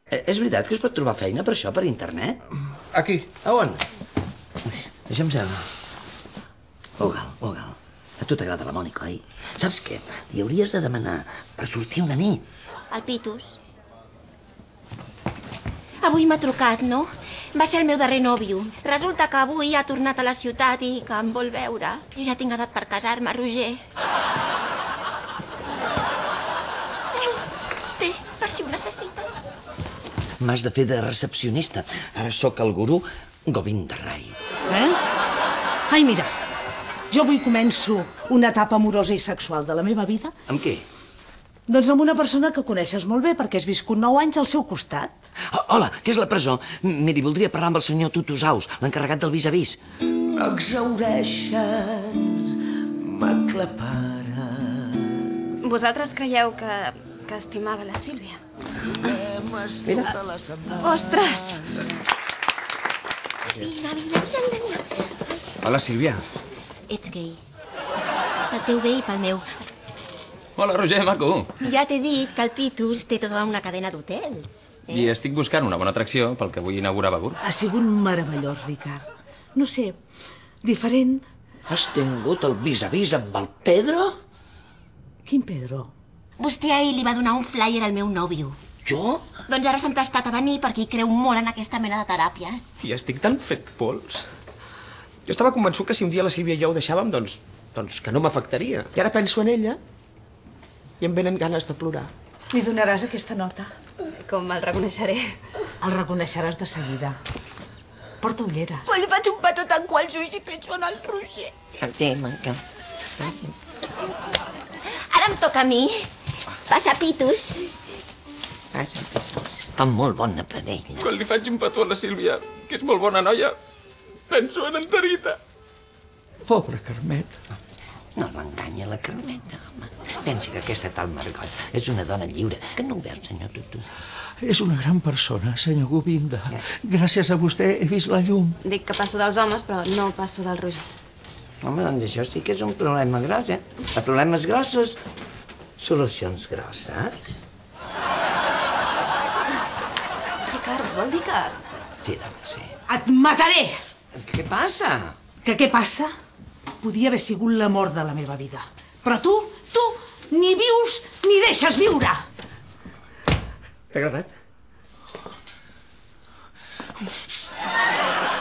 És veritat que es pot trobar feina per això, per internet? Aquí. A on? Deixa'm veure. Google. A tu t'agrada la Mònica, oi? Saps què? Li hauries de demanar per sortir una nit. El Pitus. Avui m'ha trucat, no? Va ser el meu darrer nòvio. Resulta que avui ha tornat a la ciutat i que em vol veure. Jo ja tinc edat per casar-me, Roger. Té, per si ho necessites. M'has de fer de recepcionista. Ara sóc el gurú Govinda Rai. Ai, mira, jo avui començo una etapa amorosa i sexual de la meva vida. Amb què? Doncs amb una persona que coneixes molt bé, perquè has viscut 9 anys al seu costat. Hola, què és la presó? Miri, voldria parlar amb el senyor Tutusaus, l'encarregat del vis-a-vis. Exhaureixes, m'aclapares. Vosaltres creieu que estimava la Sílvia? Mira. Ostres! Vine. Hola, Sílvia. Ets gay. Pel teu bé i pel meu. Hola, Roger, maco. Ja t'he dit que el Pitus té tota una cadena d'hotels. I estic buscant una bona atracció pel que vull inaugurar Begur. Ha sigut meravellós, Ricard. No sé, diferent. Has tingut el vis-a-vis amb el Pedro? Quin Pedro? Vostè ahir li va donar un flyer al meu nòvio. Jo? Doncs ara s'ha entestat a venir perquè hi creu molt en aquesta mena de teràpies. I estic tan fet pols. Jo estava convençut que si un dia la Sílvia i jo ho deixàvem, doncs que no m'afectaria. I ara penso en ella i em venen ganes de plorar. Li donaràs aquesta nota. Com el reconeixeré? El reconeixeràs de seguida. Porta ulleres. Quan li faig un petó tan quals ulls i penso en el Roger. Ara em toca a mi. Passa, Pitus. Fa molt bona parella. Quan li faig un petó a la Sílvia, que és molt bona noia, penso en Terita. Pobre Carmet. No l'enganya la Carmeta, home. Pensi que aquesta tal Margot és una dona lliure. Que no ho veu, senyor Tutu? És una gran persona, senyor Govinda. Gràcies a vostè he vist la llum. Dic que passo dels homes, però no passo del Roger. Home, doncs això sí que és un problema gros, eh? A problemes grossos, solucions grosses. Ricard, vol dir que... Sí, dona, sí. Et mataré! Què passa? Que què passa? Podia haver sigut l'amor de la meva vida. Però tu, ni vius ni deixes viure. T'ha agradat?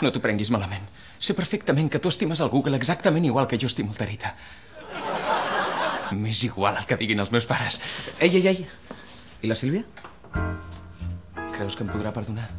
No t'ho prenguis malament. Sé perfectament que tu estimes el Google exactament igual que jo estimo el Terita. M'és igual el que diguin els meus pares. Ei. I la Sílvia? Creus que em podrà perdonar?